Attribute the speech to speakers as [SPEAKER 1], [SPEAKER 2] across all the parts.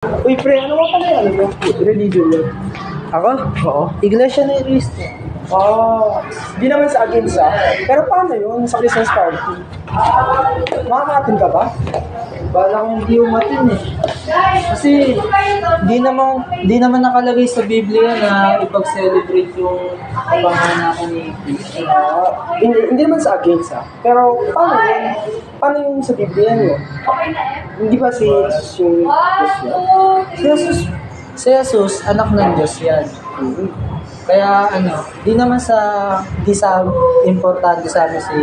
[SPEAKER 1] Uy, pre, ano ka pala ano mo? Religion yun.
[SPEAKER 2] Ako?
[SPEAKER 1] Oo.
[SPEAKER 2] Iglesia ni Cristo.
[SPEAKER 1] Di naman sa agensa. Pero paano yun sa Christmas party? Makakatin ka ba?
[SPEAKER 2] Bala kong hindi umatin eh. Kasi di naman nakalagay sa Biblia na ipag-celebrate yung panganakan ni Cristo.
[SPEAKER 1] Hindi naman sa agensa. Pero paano yun? Paano yung sa Biblia nyo? Hindi ba si Jesus yung Diyos yun?
[SPEAKER 2] Si Jesus, anak ng Diyos yan. Kaya di sa importante sa amin si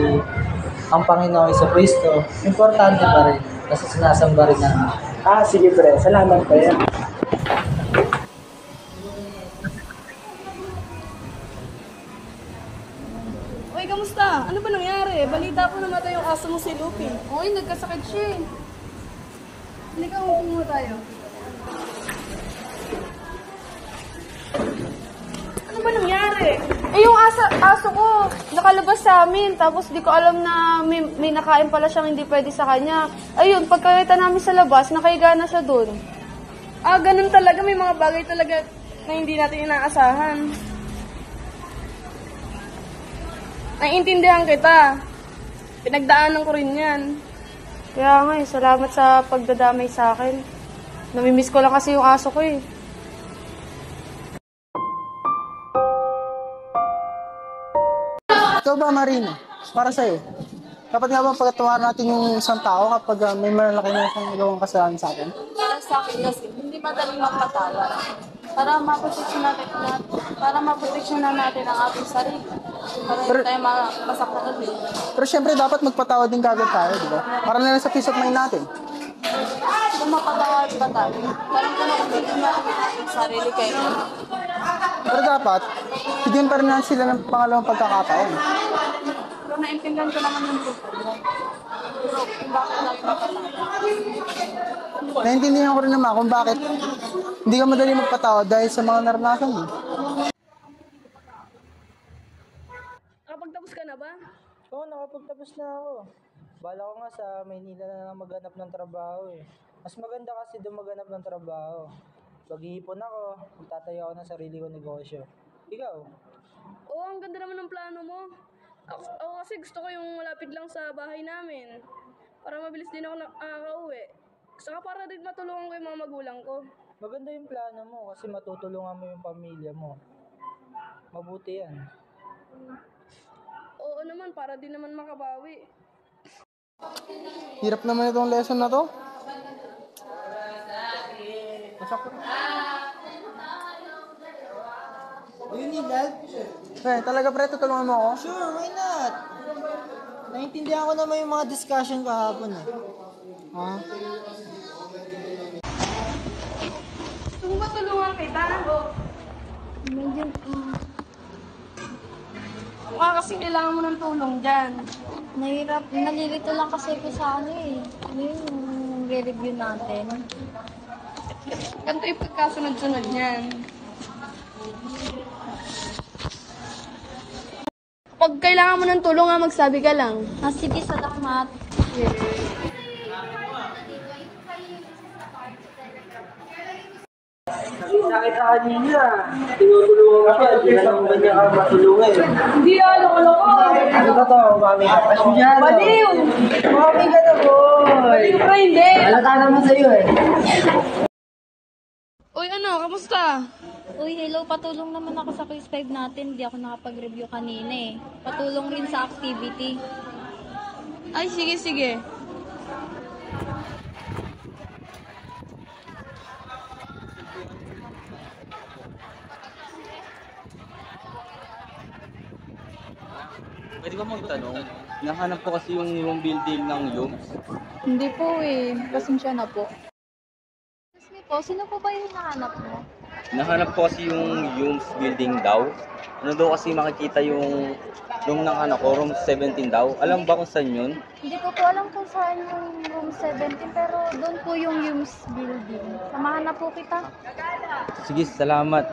[SPEAKER 2] ang Panginoon sa Cristo. Importante pa rin kasi sinasamba rin namin.
[SPEAKER 1] Sige pre. Salamat pre.
[SPEAKER 3] Uy, kamusta? Ano ba nangyari? Balita ko namatay yung aso mo si Lupi. Uy, nagkasakit siya eh. Hindi ka mo tayo. Ano ba nangyari? Eh, yung aso ko, nakalabas sa amin. Tapos di ko alam na may nakain pala siyang hindi pwede sa kanya. Ayun, pagkakita namin sa labas, nakahiga na siya dun. Ganun talaga. May mga bagay talaga na hindi natin inaasahan. Naiintindihan kita. Pinagdaanan ko rin yan. Kaya nga salamat sa pagdadamay sa akin. Namimiss ko lang kasi yung aso ko eh.
[SPEAKER 4] Ikaw ba, Marina? Para sa'yo. Dapat nga bang pagkatawaran natin yung isang tao kapag may malalaki na siyang nagawang kasalanan sa atin?
[SPEAKER 5] Para sa akin kasi, hindi madaling magpatawad. Para maproteksyon na natin ang ating sarili. Para hindi tayo masaktan ulit.
[SPEAKER 4] Pero syempre, dapat magpatawad din kagad tayo, di ba? Para na lang sa peace of mind natin.
[SPEAKER 5] Kung mapatawad ba tayo, parang kung natin ang ating sarili kayo.
[SPEAKER 4] Pero dapat, bigyan pa rin natin sila ng pangalawang pagkakataon.
[SPEAKER 5] Pero naintindihan ko naman yung gusto mo. Pero kung bakit tayo mapatawad.
[SPEAKER 4] Naintindihan ko rin naman kung bakit hindi ka madali magpatawad dahil sa mga naranasan mo.
[SPEAKER 3] Nakapagtapos ka na ba?
[SPEAKER 2] Oo, nakapagtapos na ako. Bala ko nga sa Maynila na lang maghanap ng trabaho eh. Mas maganda kasi doon maghanap ng trabaho. Mag-iipon ako, magtatayo ako ng sarili kong negosyo. Ikaw?
[SPEAKER 3] Oo, ang ganda naman ng plano mo. Ako kasi gusto ko yung malapit lang sa bahay namin. Para mabilis din ako nakakauwi. Saka para din matulungan ko yung mga magulang ko.
[SPEAKER 2] Maganda yung plano mo kasi matutulungan mo yung pamilya mo. Mabuti yan.
[SPEAKER 3] Oo naman, para din naman makabawi.
[SPEAKER 4] Hirap naman itong lesson na to.
[SPEAKER 2] Do you need help?
[SPEAKER 4] Talaga pre, tutulungan mo ako?
[SPEAKER 2] Sure, why not? Naintindihan ko naman yung mga discussion kahapon eh.
[SPEAKER 4] Ha?
[SPEAKER 3] Gusto mo ba tulungan kita?
[SPEAKER 5] Medyo,
[SPEAKER 3] Mukha kasi kailangan mo ng tulong dyan.
[SPEAKER 5] nalilito lang kasi ko sa ano eh. Ano yung re-review natin?
[SPEAKER 3] Ganito yung pagkasunod-sunod niyan. Kapag kailangan mo ng tulong magsabi ka lang.
[SPEAKER 5] Sige, salamat.
[SPEAKER 2] Nakita kita kanina. Tinutulungan ka siya. Hindi ka naman ganyan ka matulungan eh.
[SPEAKER 3] Hindi ano ko.
[SPEAKER 2] Ano ba to? Mami ka pa siya.
[SPEAKER 3] Baliw!
[SPEAKER 2] Mami ka na boy!
[SPEAKER 3] Baliw ka hindi!
[SPEAKER 2] Halata naman sa'yo eh.
[SPEAKER 3] Uy, ano? Kamusta?
[SPEAKER 5] Uy, hello. Patulong naman ako sa quiz 5 natin. Hindi ako nakapag-review kanina eh. Patulong rin sa activity.
[SPEAKER 3] Ay, sige.
[SPEAKER 6] Pwede ba magtanong? Nahanap ko kasi yung building ng Yums.
[SPEAKER 5] Hindi po eh. Pasensya na po. Excuse me po, sino po ba yung hinahanap mo?
[SPEAKER 6] Nahanap ko kasi yung Yums building daw. Ano daw kasi makikita yung room ng anak ko, room 17 daw. Alam ba kung saan yun?
[SPEAKER 5] Hindi ko po alam kung saan yung room 17 pero doon po yung Yums building. Samahan na po kita.
[SPEAKER 6] Sige, salamat.